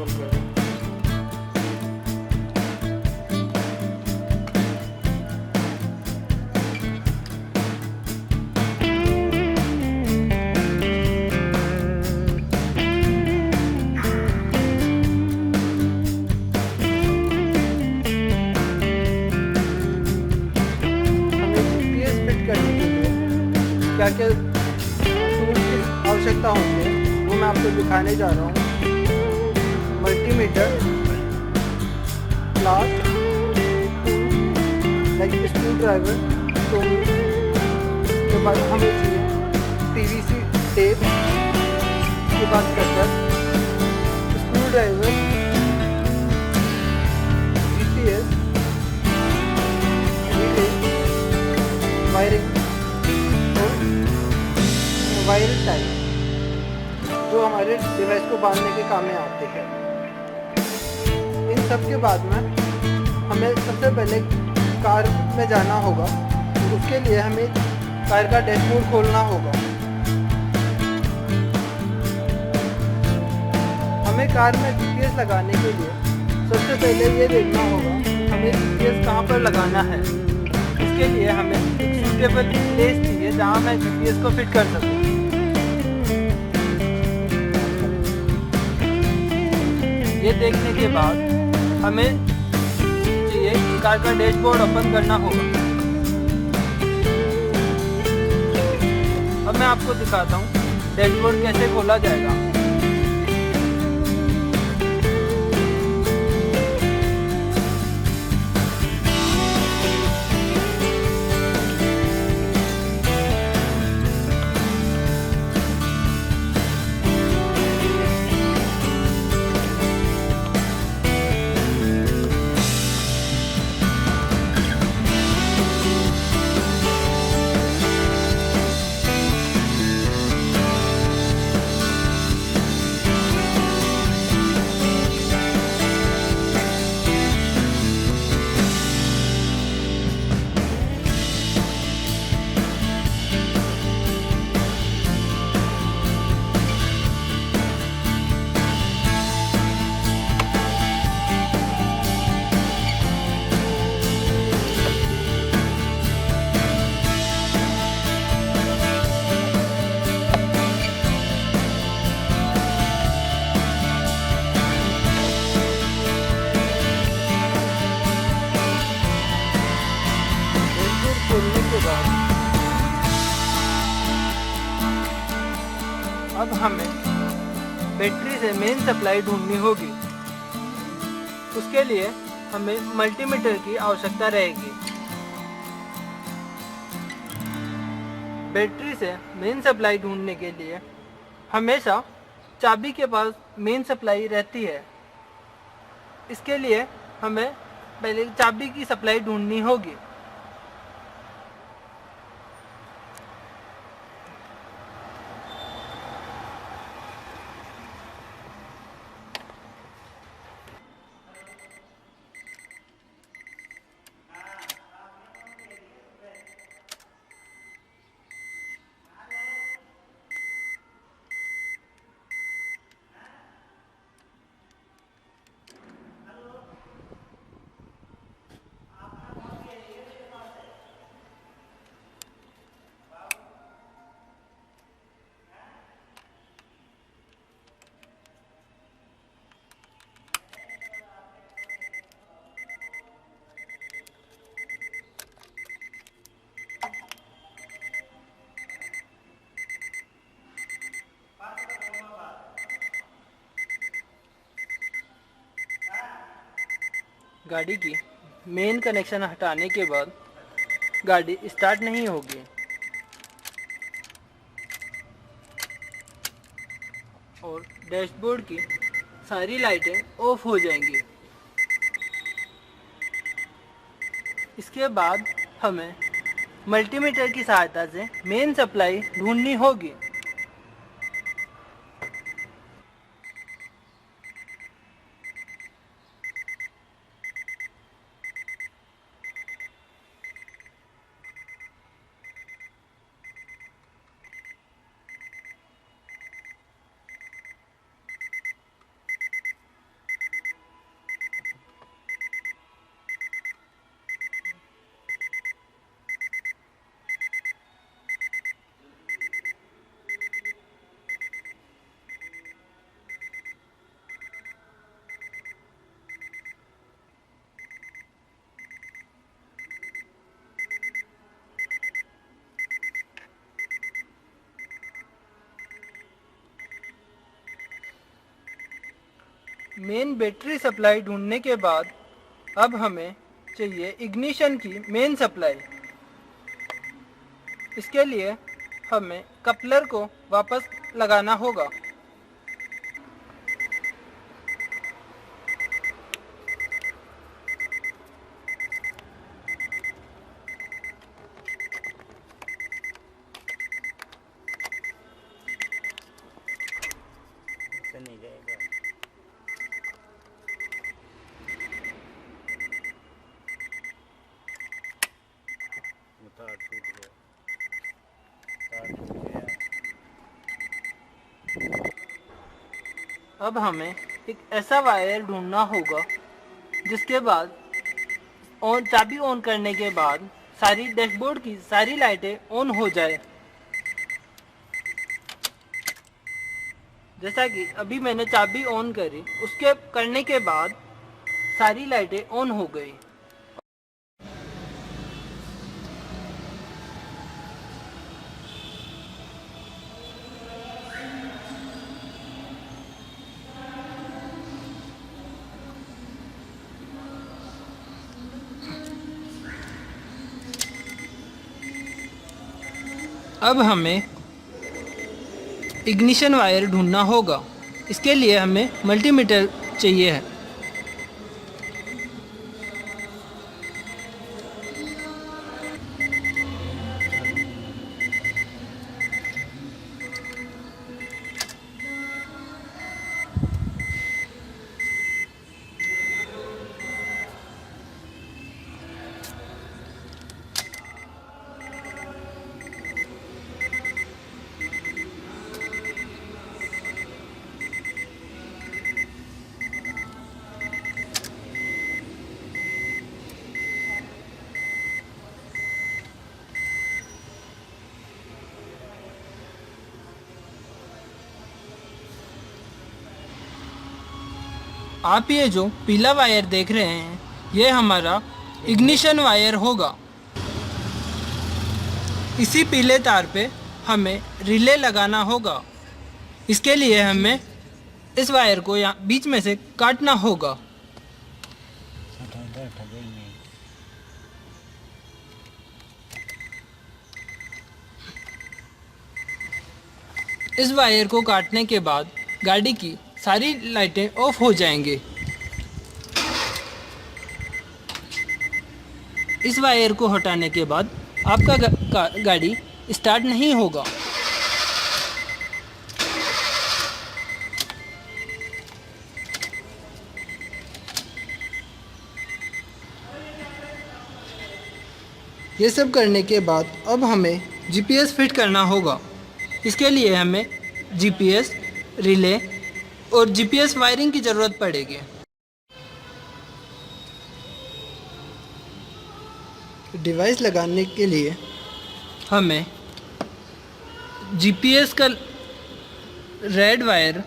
On करें। हमें GPS fit करने के लिए क्या क्या टूल्स की आवश्यकता होती है वो मैं आपको दिखाने जा रहा हूँ। Multimeter, flask, like screw driver, तो के बाद हमें चाहिए पीवीसी टेप, उसके बाद cutter, screw driver, GPS, relay, wiring और वायर टाइप जो हमारे डिवाइस को बांधने के काम में आते हैं। इन सब के बाद में हमें सबसे पहले कार में जाना होगा। उसके लिए हमें कार का डैशबोर्ड खोलना होगा। हमें कार में जीपीएस लगाने के लिए सबसे पहले ये देखना होगा हमें जीपीएस कहाँ पर लगाना है। इसके लिए हमें एक सूटेबल प्लेस चाहिए जहाँ मैं जीपीएस को फिट कर सकूँ। ये देखने के बाद हमें चाहिए कार का डैशबोर्ड ओपन करना होगा। अब मैं आपको दिखाता हूँ डैशबोर्ड कैसे खोला जाएगा। खोलने के बाद अब हमें बैटरी से मेन सप्लाई ढूंढनी होगी। उसके लिए हमें मल्टीमीटर की आवश्यकता रहेगी। बैटरी से मेन सप्लाई ढूंढने के लिए हमेशा चाबी के पास मेन सप्लाई रहती है। इसके लिए हमें पहले चाबी की सप्लाई ढूंढनी होगी। गाड़ी की मेन कनेक्शन हटाने के बाद गाड़ी स्टार्ट नहीं होगी और डैशबोर्ड की सारी लाइटें ऑफ हो जाएंगी। इसके बाद हमें मल्टीमीटर की सहायता से मेन सप्लाई ढूंढनी होगी। मेन बैटरी सप्लाई ढूंढने के बाद अब हमें चाहिए इग्निशन की मेन सप्लाई। इसके लिए हमें कपलर को वापस लगाना होगा। नहीं जाएगा। तार टूट गया, तार टूट गया। अब हमें एक ऐसा वायर ढूंढना होगा जिसके बाद चाबी ऑन करने के बाद सारी डैशबोर्ड की सारी लाइटें ऑन हो जाए। जैसा कि अभी मैंने चाबी ऑन करी, उसके करने के बाद सारी लाइटें ऑन हो गई। अब हमें इग्निशन वायर ढूंढना होगा। इसके लिए हमें मल्टीमीटर चाहिए है। आप ये जो पीला वायर देख रहे हैं, ये हमारा इग्निशन वायर होगा। इसी पीले तार पे हमें रिले लगाना होगा। इसके लिए हमें इस वायर को यहाँ बीच में से काटना होगा। इस वायर को काटने के बाद गाड़ी की सारी लाइटें ऑफ हो जाएंगी। इस वायर को हटाने के बाद आपका गाड़ी स्टार्ट नहीं होगा। ये सब करने के बाद अब हमें जीपीएस फिट करना होगा। इसके लिए हमें जीपीएस, रिले और जीपीएस वायरिंग की ज़रूरत पड़ेगी। डिवाइस लगाने के लिए हमें जीपीएस का रेड वायर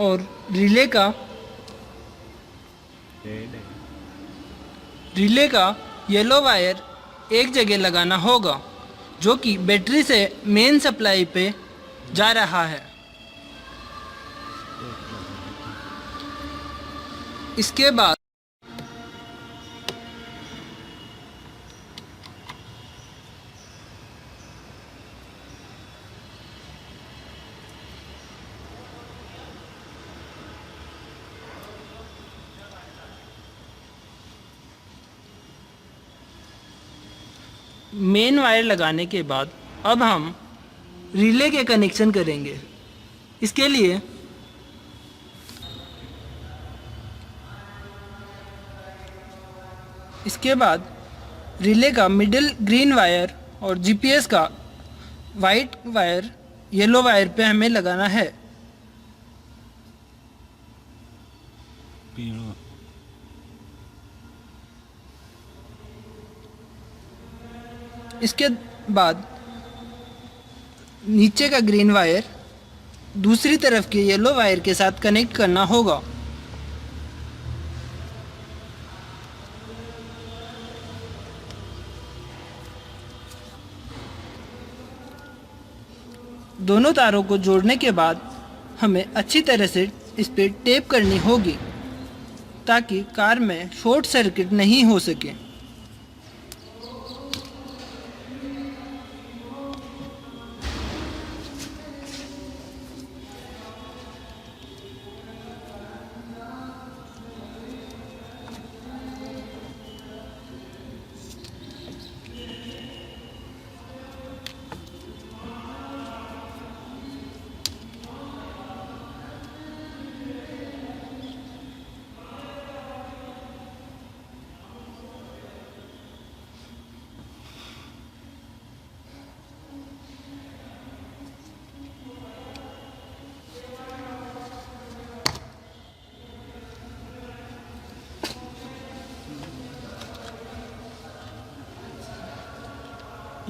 और रिले का येलो वायर एक जगह लगाना होगा, जो कि बैटरी से मेन सप्लाई पे जा रहा है। इसके बाद मेन वायर लगाने के बाद अब हम रिले के कनेक्शन करेंगे। इसके लिए इसके बाद रिले का मिडिल ग्रीन वायर और जीपीएस का वाइट वायर येलो वायर पे हमें लगाना है। इसके बाद नीचे का ग्रीन वायर दूसरी तरफ के येलो वायर के साथ कनेक्ट करना होगा। दोनों तारों को जोड़ने के बाद हमें अच्छी तरह से इस पे टेप करनी होगी ताकि कार में शॉर्ट सर्किट नहीं हो सके।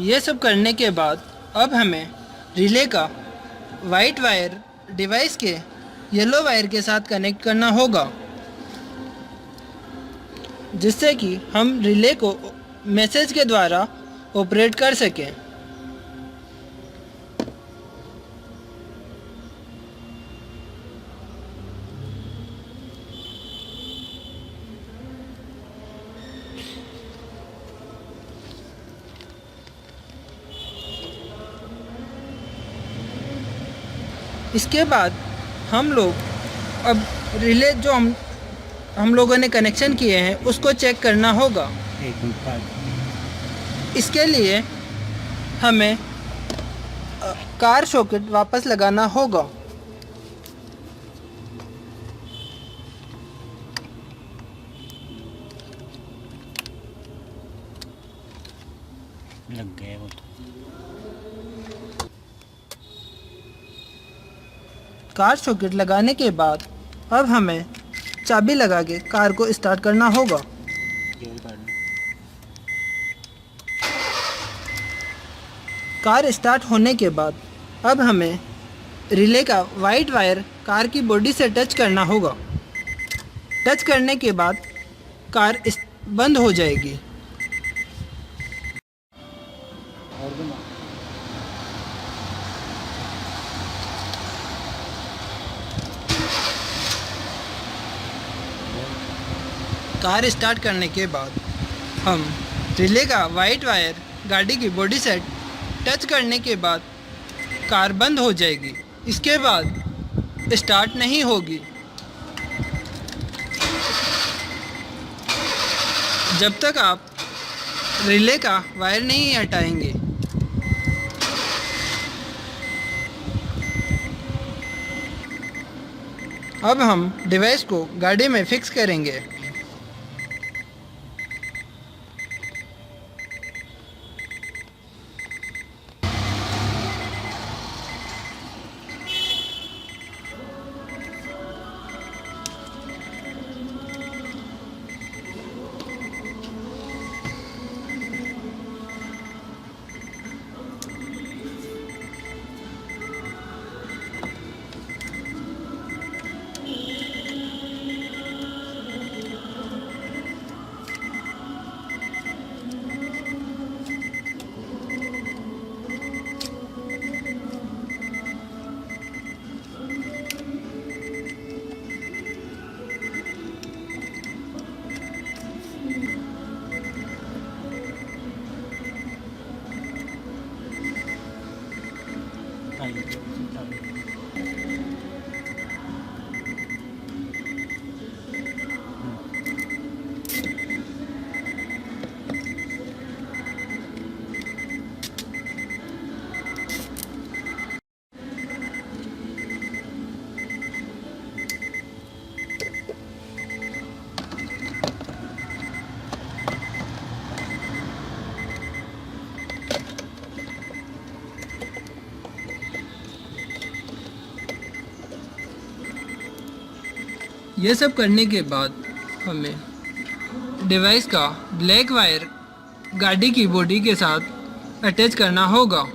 ये सब करने के बाद अब हमें रिले का वाइट वायर डिवाइस के येलो वायर के साथ कनेक्ट करना होगा, जिससे कि हम रिले को मैसेज के द्वारा ऑपरेट कर सकें। इसके बाद हम लोग अब रिले जो हम लोगों ने कनेक्शन किए हैं उसको चेक करना होगा। एक मिनट। इसके लिए हमें कार सॉकेट वापस लगाना होगा। लग गए वो तो। कार सॉकेट लगाने के बाद अब हमें चाबी लगा के कार को स्टार्ट करना होगा। कार स्टार्ट होने के बाद अब हमें रिले का वाइट वायर कार की बॉडी से टच करना होगा। टच करने के बाद कार बंद हो जाएगी। कार स्टार्ट करने के बाद हम रिले का वाइट वायर गाड़ी की बॉडी से टच करने के बाद कार बंद हो जाएगी। इसके बाद स्टार्ट नहीं होगी जब तक आप रिले का वायर नहीं हटाएंगे। अब हम डिवाइस को गाड़ी में फिक्स करेंगे। ये सब करने के बाद हमें डिवाइस का ब्लैक वायर गाड़ी की बॉडी के साथ अटैच करना होगा।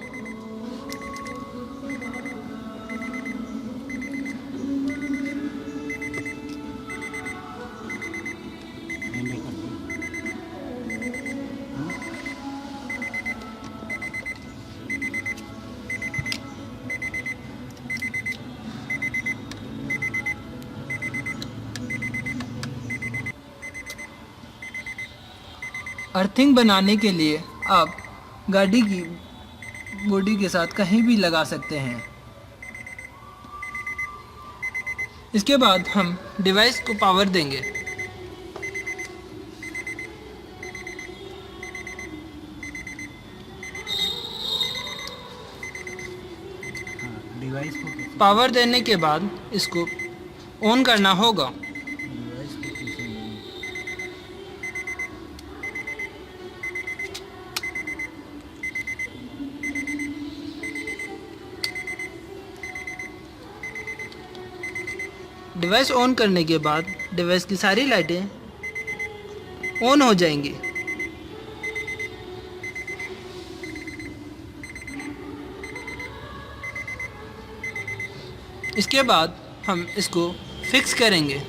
अर्थिंग बनाने के लिए आप गाड़ी की बॉडी के साथ कहीं भी लगा सकते हैं। इसके बाद हम डिवाइस को पावर देंगे। हाँ, डिवाइस को कैसे पावर देने के बाद इसको ऑन करना होगा। डिवाइस को कैसे लेंगे? डिवाइस ऑन करने के बाद डिवाइस की सारी लाइटें ऑन हो जाएंगी। इसके बाद हम इसको फिक्स करेंगे।